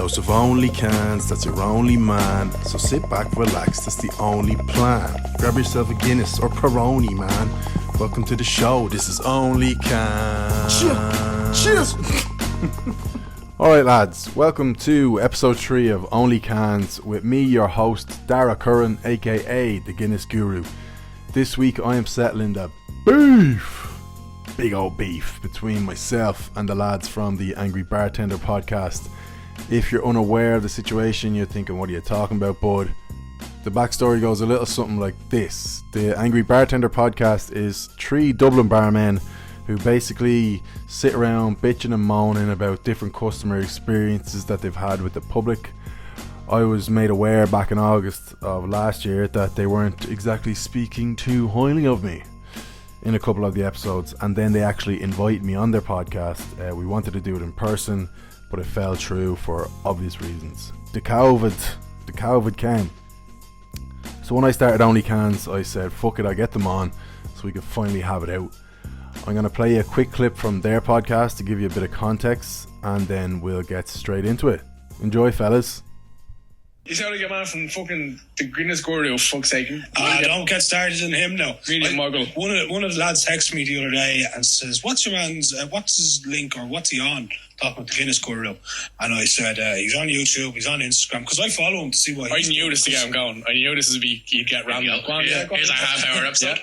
dose of only cans, that's your only man. So sit back, relax, that's the only plan. Grab yourself a Guinness or Peroni, man. Welcome to the show, this is Only Cans. Cheers! Alright lads, welcome to episode 3 of Only Cans with me, your host, Dara Curran, aka the Guinness Guru. This week I am settling the big old beef between myself and the lads from the Angry Bartender Podcast. If you're unaware of the situation, you're thinking, what are you talking about, bud? The backstory goes a little something like this. The Angry Bartender Podcast is 3 Dublin barmen who basically sit around bitching and moaning about different customer experiences that they've had with the public. I was made aware back in August of last year that they weren't exactly speaking too highly of me in a couple of the episodes, and then they actually invited me on their podcast. We wanted to do it in person, but it fell through for obvious reasons. The COVID came. So when I started Only Cans, I said, fuck it, I'll get them on so we could finally have it out. I'm going to play a quick clip from their podcast to give you a bit of context, and then we'll get straight into it. Enjoy, fellas. You sound like a man from fucking the Guinness Guru, fuck's sake. Don't get started on him now. Really muggle. One of the lads texted me the other day and says, what's your man's, what's his link or what's he on? Talking about the Guinness Guru. And I said, he's on YouTube, he's on Instagram, because I follow him to see what I knew this to get him going. I knew this would be, you'd get random. Go on, Here's our half-hour episode.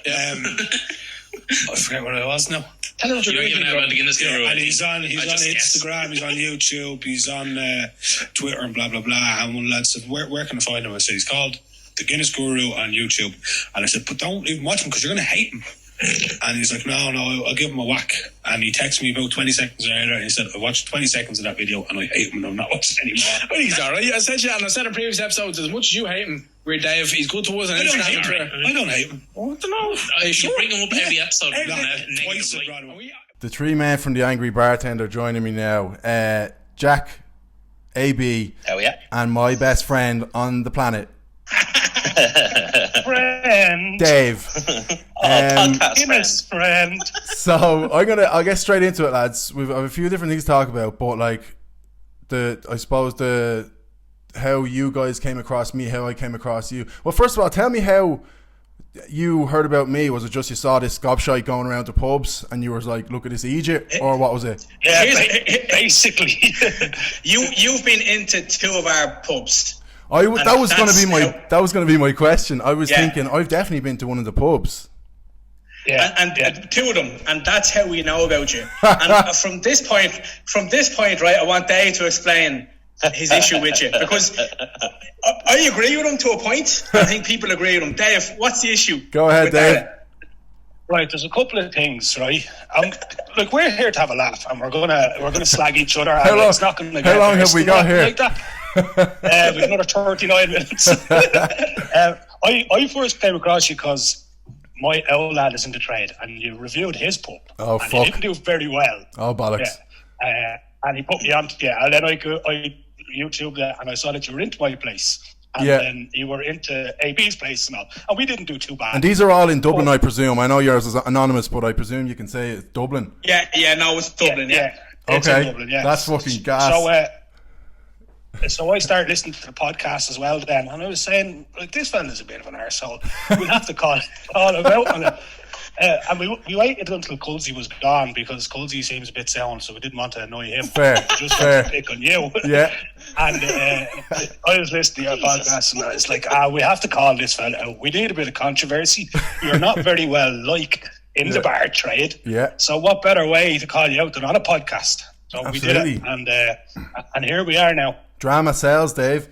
I forget what it was now. Tell him what you don't even know about the Guinness Guru. And he's on Instagram, he's on YouTube, he's on Twitter and blah blah blah. And one lad said, where can I find him? I said, he's called the Guinness Guru on YouTube. And I said, but don't even watch him because you're going to hate him. And he's like, no, I'll give him a whack. And he texted me about 20 seconds later and he said, I watched 20 seconds of that video and I hate him and I'm not watching it anymore. Well, he's alright. I said in previous episodes, as much as you hate him, we're Dave, he's good to us. I don't hate him. I don't know. You should bring him up every episode. The 3 men from the Angry Bartender joining me now. Jack, AB, and my best friend on the planet, friend Dave. Guinness friend. So I'll get straight into it, lads. We've a few different things to talk about, but like how you guys came across me, how I came across you. Well, first of all, tell me how you heard about me. Was it just you saw this gobshite going around to pubs and you were like, look at this Egypt, or what was it? Yeah, basically. You've been into 2 of our pubs. That was going to be my question. I was thinking I've definitely been to one of the pubs. Yeah, and 2 of them, and that's how we know about you. And from this point, right, I want Dave to explain his issue with you, because I agree with him to a point. I think people agree with him. Dave, what's the issue? Go ahead, Dave. That? Right, there's a couple of things, right? Look, we're here to have a laugh, and we're gonna slag each other. How long have we got here? Like that. We've another 39 minutes. I first came across you because my old lad is in the trade, and you reviewed his pub. Oh, and fuck. He didn't do very well. Oh, bollocks. Yeah. And he put me on to and then I YouTubed it, and I saw that you were into my place. And then you were into AB's place and all. And we didn't do too bad. And these are all in Dublin, I presume. I know yours is anonymous, but I presume you can say it's Dublin. No, it's Dublin, It's okay, in Dublin, that's fucking gas. So I started listening to the podcast as well then, and I was saying, like, this fella's a bit of an arsehole. We'll have to call him out on it. And we waited until Colsey was gone, because Colsey seems a bit sound, so we didn't want to annoy him. Fair. We just wanted to pick on you. Yeah. And I was listening to your podcast, and I was like, we have to call this fella out. We need a bit of controversy. You're not very well liked in the bar trade. Yeah. So what better way to call you out than on a podcast? So Absolutely. we did it, and here we are now. Drama sells, Dave.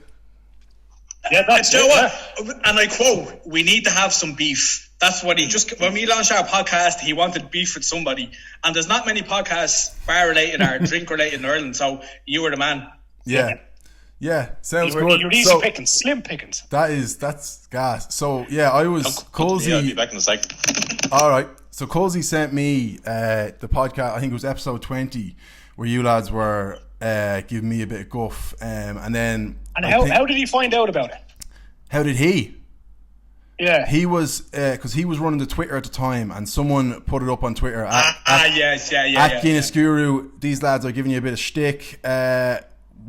Yeah, that's you know it. what? And I quote, we need to have some beef. That's what when we launched our podcast, he wanted beef with somebody. And there's not many podcasts bar related or drink related in Ireland, so you were the man. Yeah, sounds good. You're easy pickings, slim pickings. That's gas. So I was Colsey. I'll be back in a second. All right. So Colsey sent me the podcast. I think it was episode 20, where you lads were giving me a bit of guff, and then. And how did he find out about it? How did he? Yeah, he was because he was running the Twitter at the time, and someone put it up on Twitter at Guinness Guru. These lads are giving you a bit of shtick.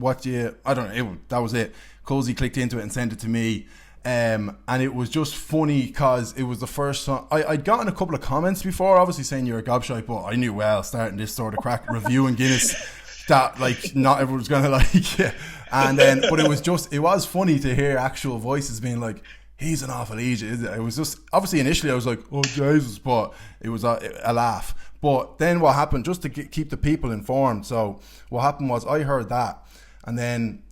I don't know, that was it. Cozy clicked into it and sent it to me. And it was just funny because it was the first time I'd gotten a couple of comments before, obviously saying you're a gobshite, but I knew well starting this sort of crack reviewing Guinness that like not everyone's gonna like it. And then but it was funny to hear actual voices being like, he's an awful idiot. It was just obviously initially I was like, oh Jesus, but it was a laugh. But then what happened, just to keep the people informed, so what happened was I heard that, and then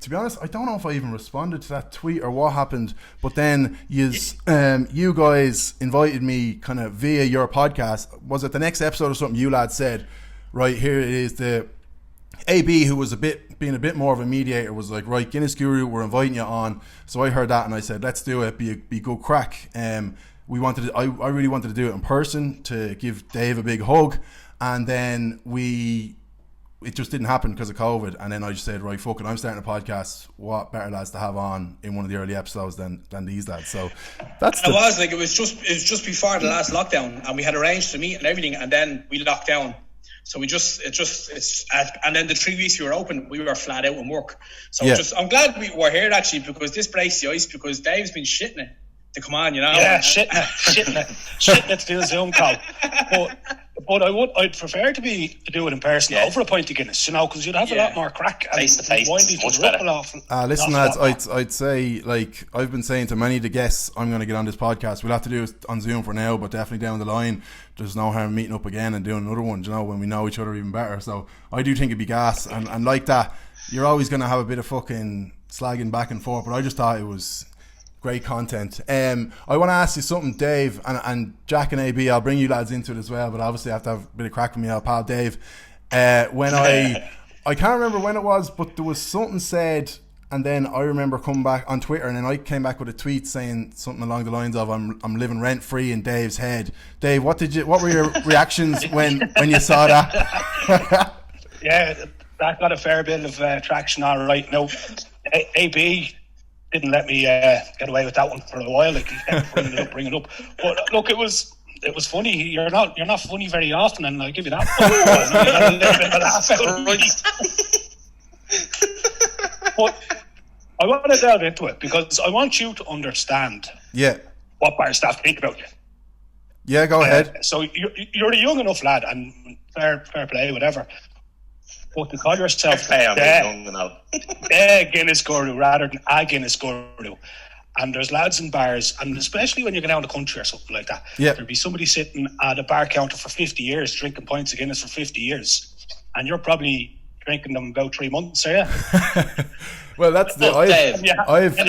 to be honest, I don't know if I even responded to that tweet or what happened, but then you guys invited me kind of via your podcast. Was it the next episode or something? You lads said, right, here it is, the AB, who was being a bit more of a mediator, was like, right, Guinness Guru, we're inviting you on. So I heard that and I said, let's do it, be good crack. I really wanted to do it in person to give Dave a big hug, and then it just didn't happen because of COVID. And then I just said, right, fuck it, I'm starting a podcast. What better lads to have on in one of the early episodes than these lads? So it was just before the last lockdown, and we had arranged to meet and everything, and then we locked down. So and then the 3 weeks we were open, we were flat out in work. So I'm glad we were here actually, because this breaks the ice, because Dave's been shitting it to come on, you know. Yeah, shitting it to do a Zoom call. But I'd prefer to do it in person over a pint of Guinness, you know, because you'd have a lot more crack. Face to face, much better. Listen, lads, I'd say, like I've been saying to many of the guests I'm going to get on this podcast, we'll have to do it on Zoom for now, but definitely down the line, there's no harm meeting up again and doing another one, you know, when we know each other even better. So I do think it'd be gas, and like that, you're always going to have a bit of fucking slagging back and forth, but I just thought it was great content. I want to ask you something, Dave, and Jack and AB, I'll bring you lads into it as well, but obviously I have to have a bit of crack with me, our pal Dave. When I can't remember when it was, but there was something said, and then I remember coming back on Twitter, and then I came back with a tweet saying something along the lines of, I'm living rent free in Dave's head. Dave, what were your reactions when you saw that? Yeah, that got a fair bit of traction, all right. No, AB didn't let me get away with that one for a while. Like, he kept bringing it up. But look, it was funny. You're not funny very often, and I'll give you that. But I want to delve into it because I want you to understand what bar staff think about you. Yeah, go ahead. So you're a young enough lad, and fair play, whatever. But to call yourself a Guinness Guru rather than a Guinness Guru. And there's lads in bars, and especially when you go down the country or something like that, there'll be somebody sitting at a bar counter for 50 years, drinking pints of Guinness for 50 years. And you're probably drinking them about 3 months, are you? Well, that's the... You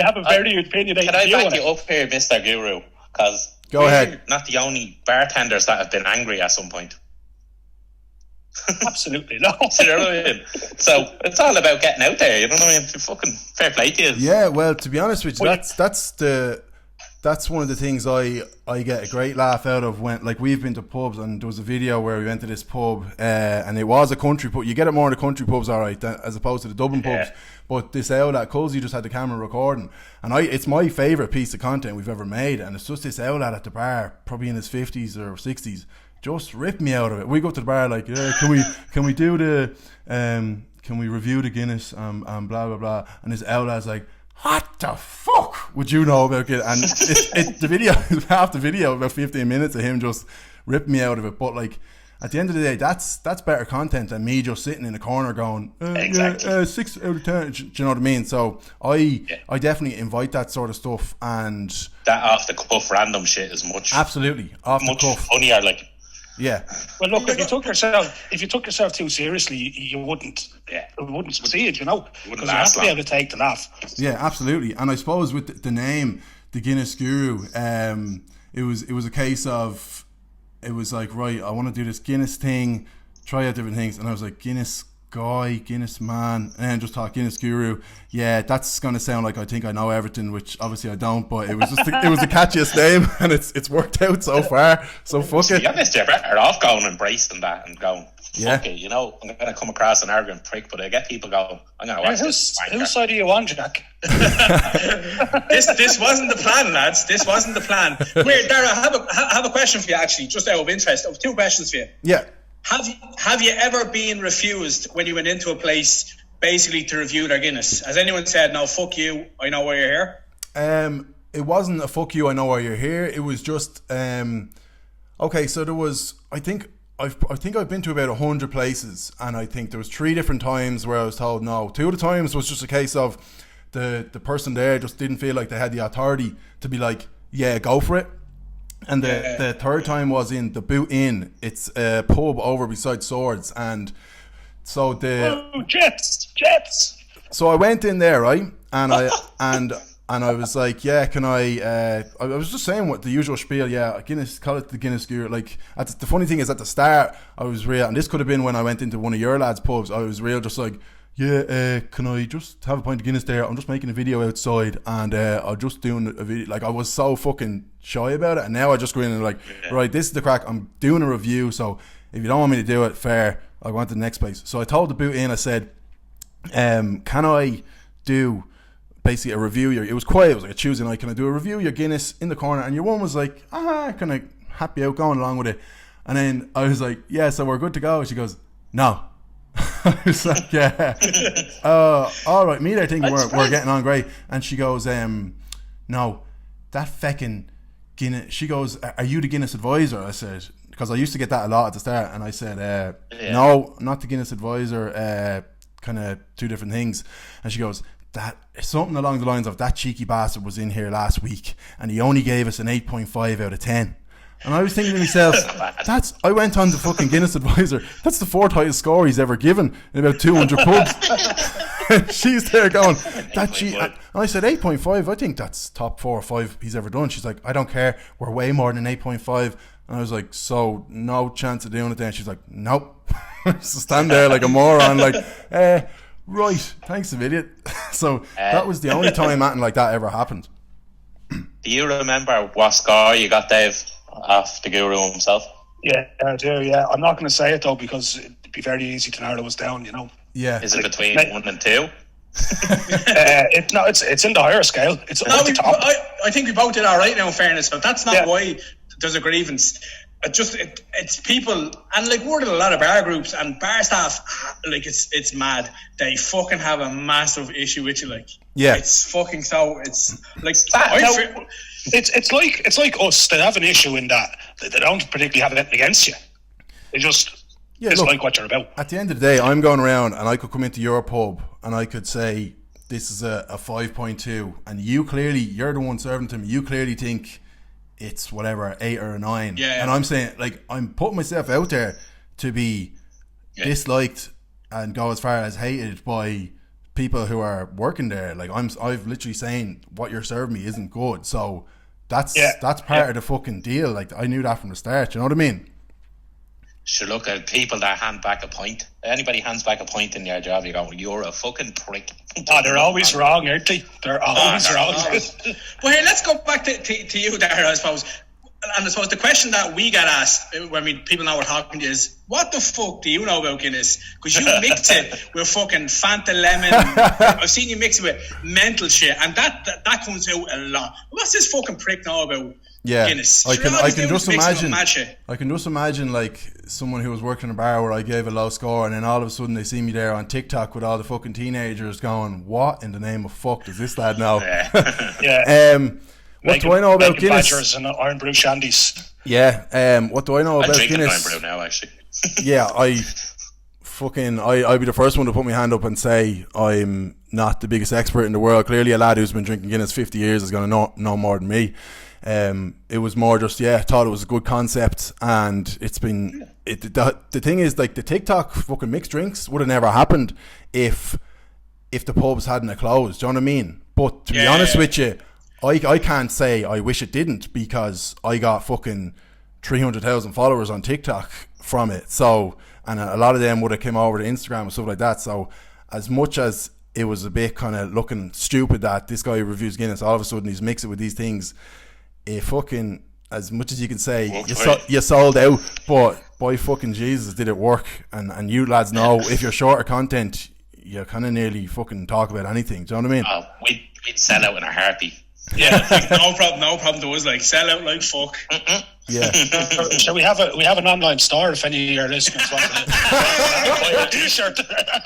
have a very opinionated view. Can I back you it. up here, Mr. Guru? Because we're not the only bartenders that have been angry at some point. Absolutely not. You know what I mean? So it's all about getting out there, you know what I mean? Fucking fair play to you. Yeah, well, to be honest with you, that's one of the things I get a great laugh out of when, like, we've been to pubs, and there was a video where we went to this pub and it was a country pub. You get it more in the country pubs, alright, as opposed to the Dublin pubs. But this outlet, Cozy just had the camera recording, and it's my favourite piece of content we've ever made, and it's just this outlet at the bar, probably in his 50s or 60s, just ripped me out of it. We go to the bar like, can we do the can we review the Guinness and blah blah blah, and this outlet's like, what the fuck would you know about it? And the video, half the video, about 15 minutes of him just ripped me out of it. But like, at the end of the day, that's better content than me just sitting in a corner going, exactly. 6 out of 10. Do you know what I mean? So I definitely invite that sort of stuff, and that off the cuff random shit is much off the cuff funnier. Like, yeah. Well, look, if you took yourself too seriously, you wouldn't succeed, you know, because you have to be able to take the laugh. Yeah, absolutely. And I suppose with the name, the Guinness Guru, it was a case of, it was like, right, I want to do this Guinness thing, try out different things, and I was like, Guinness guy, Guinness man, and then just thought Guinness Guru. Yeah, that's going to sound like I think I know everything, which obviously I don't, but it was just it was the catchiest name, and it's worked out so far. So fuck it. To be honest, you're better off going and embracing that and going, fuck it, you know, I'm going to come across an arrogant prick, but I get people going, I'm going to watch this. Whose side are you on, Jack? This wasn't the plan, lads. This wasn't the plan. Weird, Dara, I have a question for you, actually, just out of interest. I have 2 questions for you. Yeah. Have you ever been refused when you went into a place basically to review their Guinness? Has anyone said, no, fuck you, I know why you're here? It wasn't a fuck you, I know why you're here. It was just okay. So there was, I think I've been to about 100 places, and I think there was 3 different times where I was told no. 2 of the times was just a case of the person there just didn't feel like they had the authority to be like, yeah, go for it. And the third time was in the Boot Inn. It's a pub over beside Swords, and so Jets. So I went in there, right, and I was like, yeah, can I was just saying what the usual spiel, yeah, Guinness, call it the Guinness Gear. Like, the funny thing is, at the start, I was real, and this could have been when I went into one of your lads' pubs, I was real just like, yeah, can I just have a pint of Guinness there? I'm just making a video outside, and I'm just doing a video. Like, I was so fucking shy about it, and now I just go in and like, right, this is the crack, I'm doing a review, so if you don't want me to do it, fair, I'll go on to the next place. So I told the Boot Inn, I said, can I do basically a review? It was quiet, it was like a Tuesday night, can I do a review of your Guinness in the corner? And your one was like, kind of happy out going along with it. And then I was like, yeah, so we're good to go. She goes, no. I was like, yeah. All right, me there thinking we're getting on great. And she goes, no, that feckin' Guinness. She goes, are you the Guinness advisor? I said, because I used to get that a lot at the start. And I said, no, not the Guinness advisor, kind of 2 different things. And she goes, that something along the lines of, that cheeky bastard was in here last week and he only gave us an 8.5 out of 10. And I was thinking to myself, I went on the fucking Guinness advisor, that's the 4th highest score he's ever given in about 200 pubs. She's there going, and I said 8.5, I think that's top 4 or 5 he's ever done. She's like, I don't care, we're way more than 8.5. And I was like, so no chance of doing it then? She's like, nope. So stand there like a moron, like, right, thanks a million. So that was the only time anything like that ever happened. Do you remember what score you got, Dave, off the guru himself? Yeah, I do, yeah. I'm not going to say it, though, because it'd be very easy to narrow us down, you know. Yeah. Is it between 1 and 2? It's in the higher scale. It's at the top. I think we both did all right now, in fairness, but that's not why there's a grievance. It's people, and like, we're in a lot of bar groups and bar staff, like, it's mad. They fucking have a massive issue with you, like, it's fucking so, it's like, it's like us that have an issue in that they don't particularly have anything against you. They just like what you're about. At the end of the day, I'm going around and I could come into your pub and I could say, this is a 5.2, and you're the one serving to me, you clearly think it's whatever, 8 or a 9. And I'm saying, like, I'm putting myself out there to be disliked and go as far as hated by people who are working there. Like, I've literally saying what you're serving me isn't good. So that's part of the fucking deal. Like, I knew that from the start. You know what I mean? Sure, look at people that hand back a pint. Anybody hands back a pint in your job, you go, you're a fucking prick. They're always wrong, aren't they? They're always wrong. But here, let's go back to you there, I suppose. And I suppose the question that we get asked when people know we're talking to you is, what the fuck do you know about Guinness? Because you mix it with fucking Fanta Lemon. I've seen you mix it with mental shit, and that comes out a lot. What's this fucking prick know about Guinness? I can just imagine like someone who was working in a bar where I gave a low score, and then all of a sudden they see me there on TikTok with all the fucking teenagers going, what in the name of fuck does this lad know? What do I know about Guinness? Badgers and Iron Brew Shandies. Yeah. What do I know about Guinness? Iron Brew now, actually. Yeah, I'd be the first one to put my hand up and say I'm not the biggest expert in the world. Clearly a lad who's been drinking Guinness 50 years is going to know more than me. It was more just, thought it was a good concept, and it's been the thing is, like, the TikTok fucking mixed drinks would have never happened if the pubs hadn't closed. Do you know what I mean? But to be honest with you, I can't say I wish it didn't, because I got fucking 300,000 followers on TikTok from it. So, and a lot of them would have come over to Instagram and stuff like that. So as much as it was a bit kind of looking stupid that this guy reviews Guinness, all of a sudden he's mixing it with these things, it fucking, as much as you can say, you sold out, but by fucking Jesus did it work. And you lads know, if you're short of content, you kind of nearly fucking talk about anything. Do you know what I mean? We'd sell out in a heartbeat. Yeah, no problem to us, like, sell out like fuck. Yeah. So we have an online store if any of your listeners want to buy a t-shirt.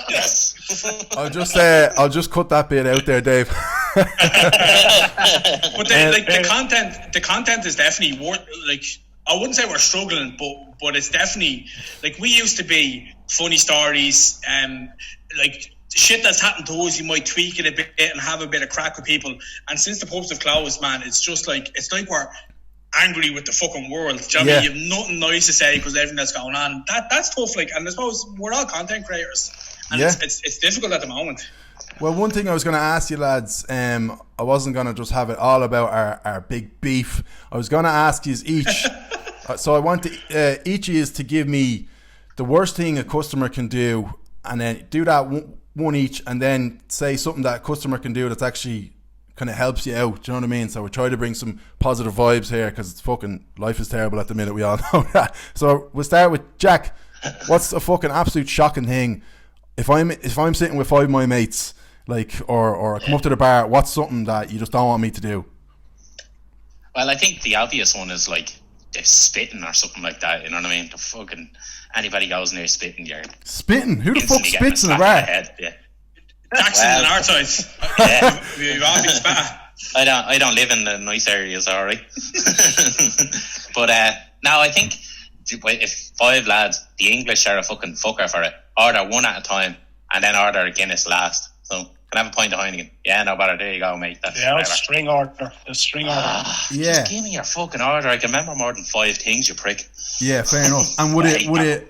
Yes. I'll just cut that bit out there, Dave. But the content is definitely worth. Like, I wouldn't say we're struggling, but it's definitely like we used to be funny stories, like shit that's happened to us. You might tweak it a bit and have a bit of crack with people. And since the pubs have closed, man, it's like we're angry with the fucking world. Do you know what I mean? You have nothing nice to say because everything that's going on. That's tough. Like, and I suppose we're all content creators, and it's difficult at the moment. Well, one thing I was going to ask you, lads, I wasn't going to just have it all about our big beef. I was going to ask you each. So I want each of you to give me the worst thing a customer can do, and then do that one each, and then say something that a customer can do that's actually kind of helps you out. Do you know what I mean? So we try to bring some positive vibes here because it's fucking life is terrible at the minute. We all know that. So we'll start with Jack. What's a fucking absolute shocking thing? If I'm sitting with 5 of my mates, like, or I come up to the bar, what's something that you just don't want me to do? Well, I think the obvious one is like they're spitting or something like that. You know what I mean? The fucking anybody goes near spitting, you're spitting. Who the fuck spits in a bar? Jackson and our sides. Yeah. You've all been spat. I don't live in the nice areas, alright. But no, I think if 5 lads, the English are a fucking fucker for it. Order one at a time and then order a Guinness last. So can I have a pint of Heineken? Yeah, no bother. There you go, mate. That's the string order. Just give me your fucking order. I can remember more than 5 things, you prick. Yeah, fair enough. And would it?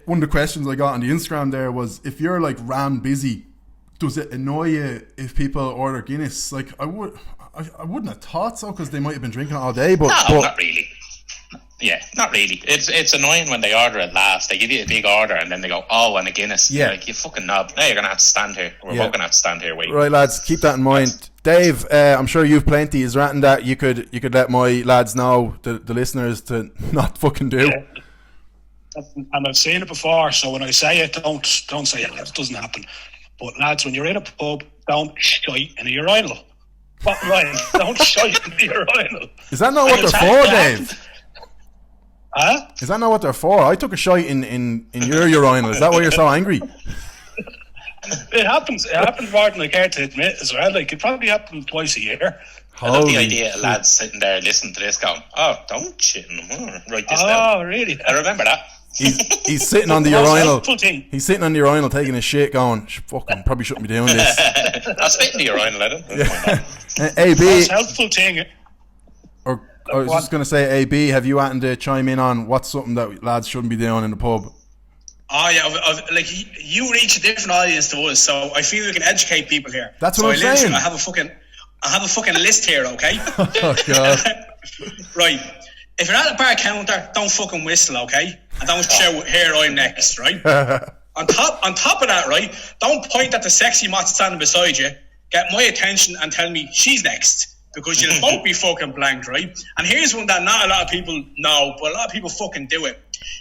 One of the questions I got on the Instagram there was, if you're like ram busy, does it annoy you if people order Guinness? Like, I wouldn't have thought so because they might have been drinking it all day. But not really. Yeah, not really. It's annoying when they order it last. They give you a big order and then they go, oh, and a Guinness. Yeah. You're like, you fucking knob. Now you're going to have to stand here. We're both going to have to stand here waiting. Right, lads, keep that in mind. Yes. Dave, I'm sure you've plenty. Is there anything that you could let my lads know, the listeners, to not fucking do? Yeah. And I've seen it before, so when I say it, don't say it. It doesn't happen. But lads, when you're in a pub, don't shite in a urinal. What, Ryan? Don't shite in the urinal. Is that not what they're for, Dave? Huh? Is that not what they're for? I took a shite in your urinal. Is that why you're so angry? It happens. It happens more than I care to admit as well. Like, it probably happens twice a year. I love the idea of lads sitting there listening to this going, oh, don't shit in them. Write this down. Oh, really? I remember that. He's sitting on the urinal. He's sitting on the urinal taking a shit going, fucking probably shouldn't be doing this. I'll spit in the urinal, I don't. AB. That's a helpful thing. Or I was just going to say, AB, have you anything to chime in on what's something that lads shouldn't be doing in the pub? Oh yeah, like you reach a different audience to us, so I feel we can educate people here. That's what I'm saying. I have a fucking list here, okay? Oh God. Right. If you're at a bar counter, don't fucking whistle, okay? And don't shout, here I'm next, right? on top of that, right? Don't point at the sexy mot standing beside you, get my attention and tell me she's next. Because you'll both be fucking blanked, right? And here's one that not a lot of people know, but a lot of people fucking do it.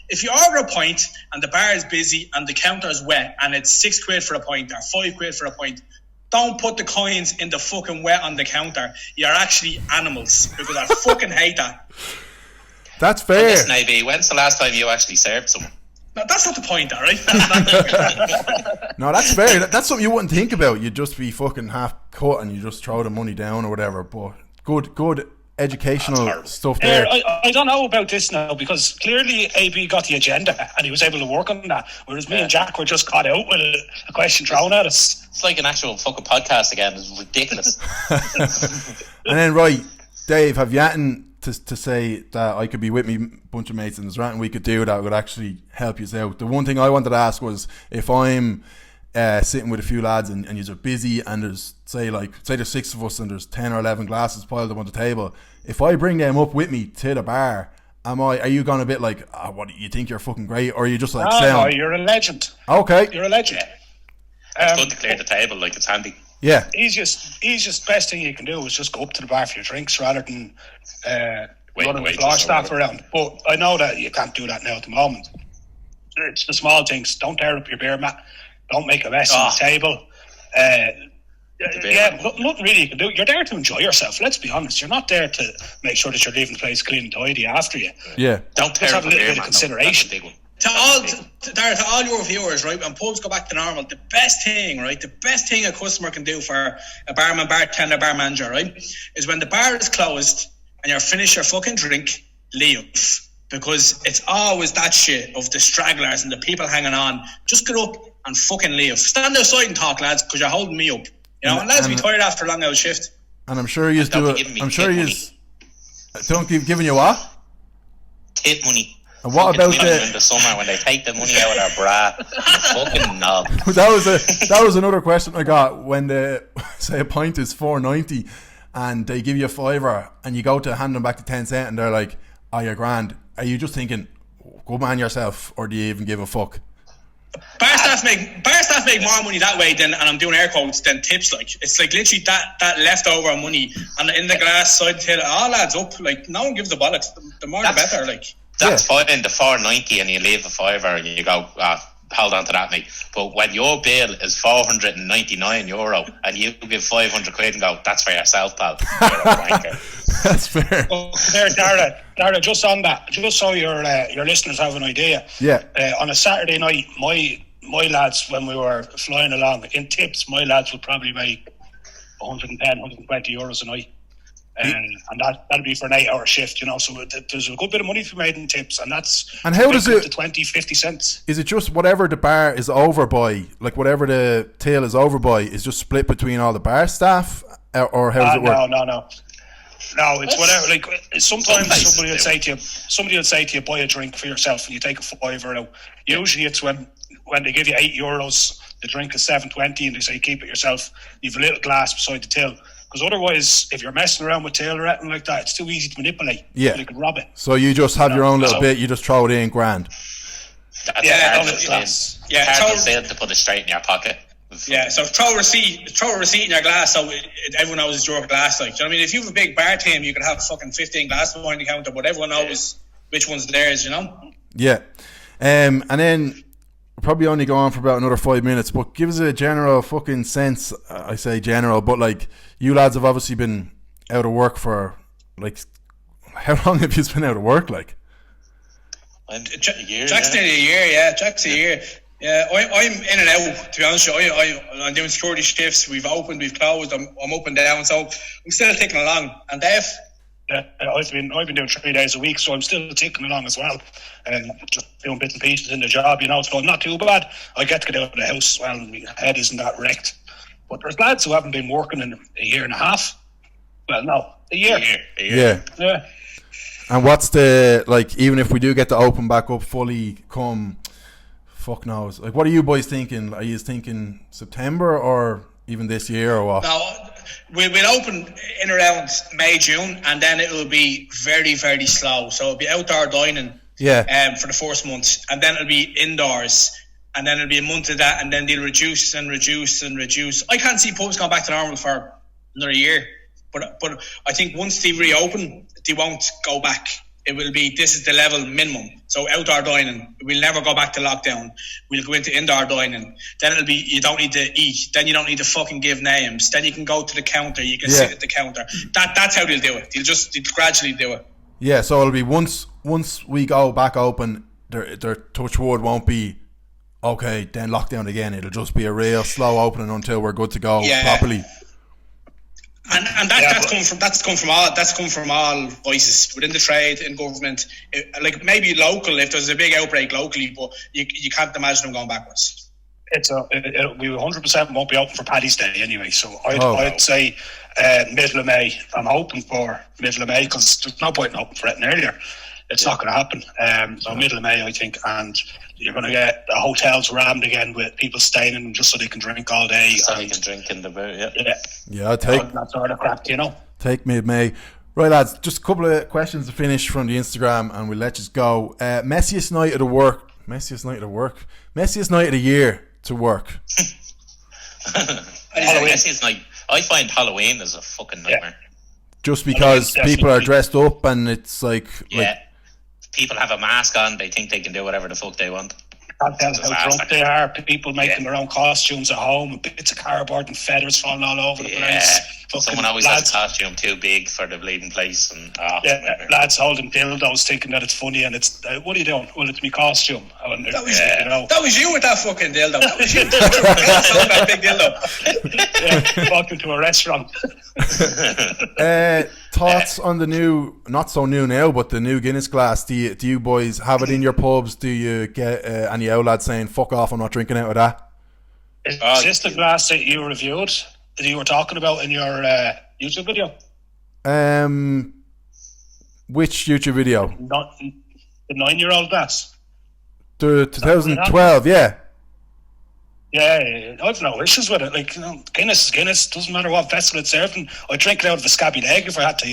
If you order a pint and the bar is busy and the counter's wet and it's £6 for a pint or £5 for a pint, don't put the coins in the fucking wet on the counter. You're actually animals, because I fucking hate that. That's fair. Listen, AB, when's the last time you actually served someone? No, that's not the point, alright? No, that's fair. That's something you wouldn't think about. You'd just be fucking half cut and you just throw the money down or whatever. But good educational stuff there. I don't know about this now, because clearly AB got the agenda and he was able to work on that, whereas me and Jack were just caught out with a question thrown at us. It's like an actual fucking podcast again. It's ridiculous. And then, right, Dave, have you anything to say that I could be with me bunch of mates and there's anything we could do that would actually help you out? The one thing I wanted to ask was, if I'm sitting with a few lads and you're busy and there's say there's 6 of us and there's 10 or 11 glasses piled up on the table, if I bring them up with me to the bar, are you gonna bit like, what do you think, you're fucking great, or are you just like, no, you're a legend. Okay, you're a legend. It's good to clear the table, like, it's handy. Yeah, easiest best thing you can do is just go up to the bar for your drinks rather than running the floor staff around. But I know that you can't do that now at the moment. It's the small things. Don't tear up your beer mat. Don't make a mess on the table. Nothing really you can do. You're there to enjoy yourself. Let's be honest. You're not there to make sure that you're leaving the place clean and tidy after you. Yeah. Don't tear have up a little bit of consideration. To all your viewers, right, when pubs go back to normal, the best thing a customer can do for a barman, bartender, bar manager, right, is when the bar is closed and you're finished your fucking drink, leave. Because it's always that shit of the stragglers and the people hanging on. Just get up and fucking leave. Stand outside and talk, lads, because you're holding me up. You know, and lads be tired after a long out shift. And I'm sure you do it. I'm sure you don't keep giving you what? Tip money. And what about in the summer when they take the money out of their bra? Fucking knob. That was another question I got when they say a pint is $4.90 and they give you a $5 and you go to hand them back to 10 cents and they're like, "Oh, you're grand." Are you just thinking, "Good man yourself," or do you even give a fuck? Bar staff make more money that way than, and I'm doing air quotes, than tips. Like, it's like literally that leftover money and in the glass side till it all adds up. Like, no one gives a bollocks. The more the better. Like, that's fine. The $4.90 and you leave a $5 and you go, hold on to that, mate. But when your bill is €499 and you give 500 quid and go, "That's for yourself, pal," you're a wanker. That's fair. Oh, there, Dara, just on that, just so your listeners have an idea. Yeah. On a Saturday night, my lads, when we were flying along in tips, my lads would probably make 110, 120 euros a night. And that'd be for an 8-hour shift, you know. So there's a good bit of money to be made in tips, and that's how does it to 20, 50 cents? Is it just whatever the bar is over by, like whatever the tail is over by, is just split between all the bar staff, or how does it work? No, it's whatever. Like sometimes somebody will say to you, "Buy a drink for yourself," and you take a $5 out. Usually, it's when they give you €8, the drink is $7.20, and they say keep it yourself. You've a little glass beside the till. Because otherwise, if you're messing around with tail or anything like that, it's too easy to manipulate. Yeah. You can rob it. So you just have your own little bit, you just throw it in grand. That's hard to put it straight in your pocket. Yeah, so throw a receipt in your glass so everyone knows it's your glass. Like, do you know what I mean? If you have a big bar team, you can have fucking 15 glasses behind the counter, but everyone knows which one's theirs, you know? Yeah. And then we'll probably only go on for about another 5 minutes, but give us a general fucking sense. I say general, but like, you lads have obviously been out of work for, like, how long have you been out of work, like? A year. Jack's nearly a year, yeah. Jack's a year. Yeah, I'm in and out, to be honest with you. I'm doing security shifts. We've opened, we've closed. I'm up and down, so I'm still ticking along. And Dave? Yeah, I've been doing 3 days a week, so I'm still ticking along as well, and just doing bits and pieces in the job, you know. So not too bad. I get to get out of the house. Well, my head isn't that wrecked. But there's lads who haven't been working in a year and a half. Well, no, a year. Yeah. And what's the, like, even if we do get to open back up fully come, fuck knows. Like, what are you boys thinking? Are you thinking September or even this year or what? No, we'll open in around May, June, and then it will be very, very slow. So it'll be outdoor dining for the first month, and then it'll be indoors. And then it'll be a month of that, and then they'll reduce and reduce and reduce. I can't see pubs going back to normal for another year. But I think once they reopen, they won't go back. It will be, this is the level minimum. So outdoor dining, we'll never go back to lockdown. We'll go into indoor dining. Then it'll be, you don't need to eat. Then you don't need to fucking give names. Then you can go to the counter. You can sit at the counter. That's how they'll do it. They'll gradually do it. Yeah, so it'll be once we go back open, their touch wood won't be, okay, then lockdown again. It'll just be a real slow opening until we're good to go properly. And that's come from all voices within the trade, in government, like maybe local if there's a big outbreak locally, but you can't imagine them going backwards. We 100% won't be open for Paddy's Day anyway. So I'd say middle of May. I'm hoping for middle of May because there's no point in opening for it earlier. It's not going to happen. So middle of May, I think, and you're going to get the hotels rammed again with people staying in them just so they can drink all day. So they can drink in the boat, Yeah, I'll take that sort of crap, you know. Take mid-May. Right, lads, just a couple of questions to finish from the Instagram and we'll let you go. Messiest night of the year to work. Messiest night. I find Halloween is a fucking nightmare. Just because people are dressed up and it's like... people have a mask on, they think they can do whatever the fuck they want. Can't tell how drunk they are. People making their own costumes at home, bits of cardboard and feathers falling all over the place. Someone always has a costume too big for the bleeding place, and lads holding dildos, thinking that it's funny, and it's what are you doing? Well, it's my costume. That was you with that fucking dildo. That was you. That big dildo. Walked into a restaurant. Thoughts on the new, not so new now, but the new Guinness glass? Do you boys have it in your pubs? Do you get any out lads saying "fuck off"? I'm not drinking out of that. Is this the glass that you reviewed? That you were talking about in your YouTube video? Which YouTube video? Not the 9-year-old glass. The 2012, yeah. Yeah, I've no issues with it. Like, Guinness is Guinness. Doesn't matter what vessel it's served in. I'd drink it out of a scabby leg if I had to,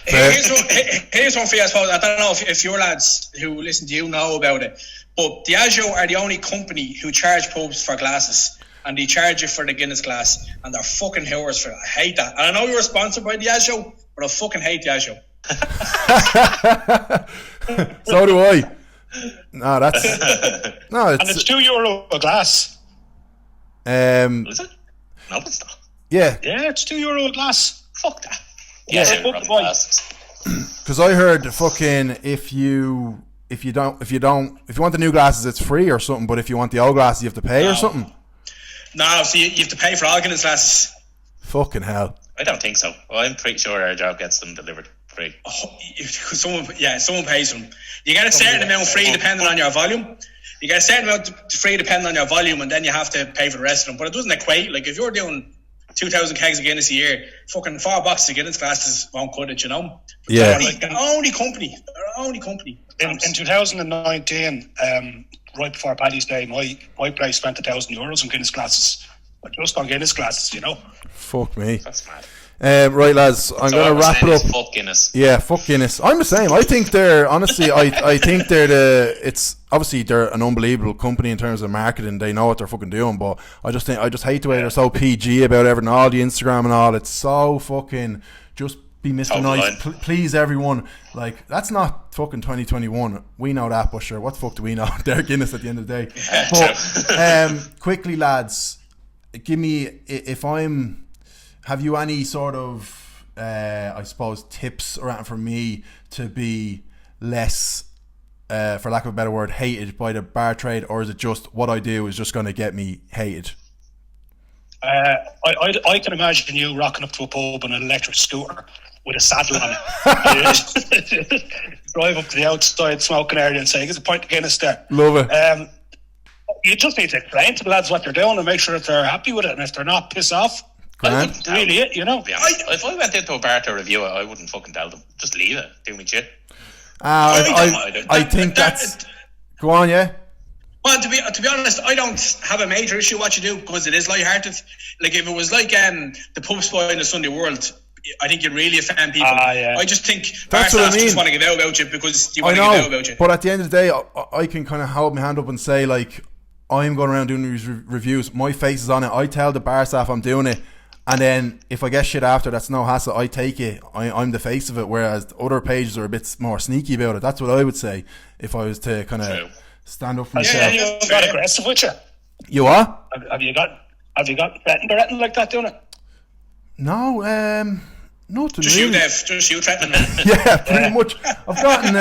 Here's one for you, I suppose. I don't know if your lads who listen to you know about it, but Diageo are the only company who charge pubs for glasses. And they charge you for the Guinness glass, and they're fucking whores for it. I hate that. And I know you're sponsored by Diageo, but I fucking hate Diageo. So do I. No, that's and it's €2 a glass. Is it? No, it's not. Yeah, it's €2 a glass. Fuck that. Yeah, because I heard fucking if you want the new glasses, it's free or something. But if you want the old glasses, you have to pay or something. No, so you have to pay for all Guinness glasses. Fucking hell. I don't think so. Well, I'm pretty sure our job gets them delivered free. Someone pays for them. You get a certain amount free depending on your volume. You get a certain amount free depending on your volume, and then you have to pay for the rest of them. But it doesn't equate. Like, if you're doing 2,000 kegs of Guinness a year, fucking 4 boxes of Guinness glasses won't cut it, Yeah. They're the only company. In 2019, right before Paddy's Day, my place spent €1,000 on Guinness glasses. Just on Guinness glasses, Fuck me. That's mad. Right, lads, I'm going to wrap it up. Fuck Guinness. Yeah, fuck Guinness. I'm the same. I think they're, honestly, I think it's obviously they're an unbelievable company in terms of marketing. They know what they're fucking doing, but I just hate the way they're so PG about everything, all the Instagram and all. It's so fucking just be Mr. Nice, please everyone. Like, that's not fucking 2021. We know that, but sure, what the fuck do we know? They're Guinness at the end of the day. But quickly, lads, give me have you any sort of I suppose tips or anything for me to be less for lack of a better word, hated by the bar trade, or is it just what I do is just going to get me hated? I can imagine you rocking up to a pub on an electric scooter with a saddle on it. Drive up to the outside smoking area and say, "There's a pint of Guinness there." Love it. You just need to explain to the lads what they're doing and make sure that they're happy with it, and if they're not, piss off. That's really it, If I went into a bar to review it, I wouldn't fucking tell them. Just leave it. Do me shit. I think that's... Go on, yeah? Well, to be honest, I don't have a major issue what you do because it is lighthearted. Like, if it was like the pub spoil in the Sunday World, I think you'd really offend people. I just think bar staff just want to get out about you because you want to get out about you. But at the end of the day, I can kind of hold my hand up and say, like, I'm going around doing these reviews. My face is on it. I tell the bar staff I'm doing it. And then if I get shit after, that's no hassle. I take it. I'm the face of it. Whereas other pages are a bit more sneaky about it. That's what I would say if I was to kind of stand up for myself. Yeah, you got aggressive with you. You what? Have you got threatened or anything like that doing it? No, not to just me. You, Dev. Just you threatening me. Yeah, pretty much. I've gotten.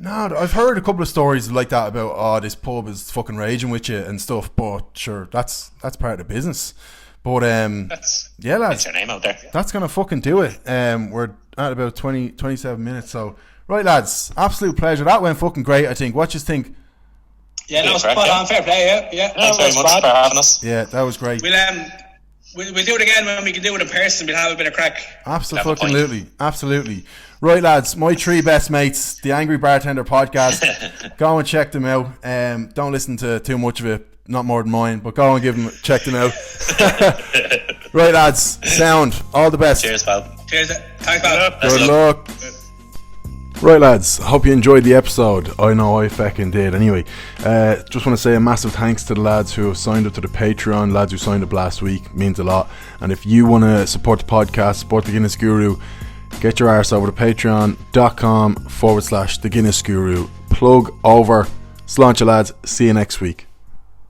No, I've heard a couple of stories like that about this pub is fucking raging with you and stuff. But sure, that's part of the business. But lads, that's your name out there. That's gonna fucking do it. We're at about 27 minutes. So right, lads, absolute pleasure. That went fucking great. I think. What you think? Yeah, that was spot on. Fair play. Yeah. Thanks very much for having us. Yeah, that was great. We'll do it again when we can do it in person. We'll have a bit of crack. Absolutely. Right, lads, my 3 best mates, the Angry Bartender Podcast. Go and check them out. Don't listen to too much of it, not more than mine, but go and check them out. Right, lads, sound. All the best. Cheers, pal. Cheers. Thanks, pal. Good luck. Right, lads, I hope you enjoyed the episode. I know I fucking did. Anyway, just want to say a massive thanks to the lads who have signed up to the Patreon, lads who signed up last week. Means a lot. And if you want to support the podcast, support the Guinness Guru, get your arse over to patreon.com/the Guinness Guru. Plug over Sláinte lads, see you next week.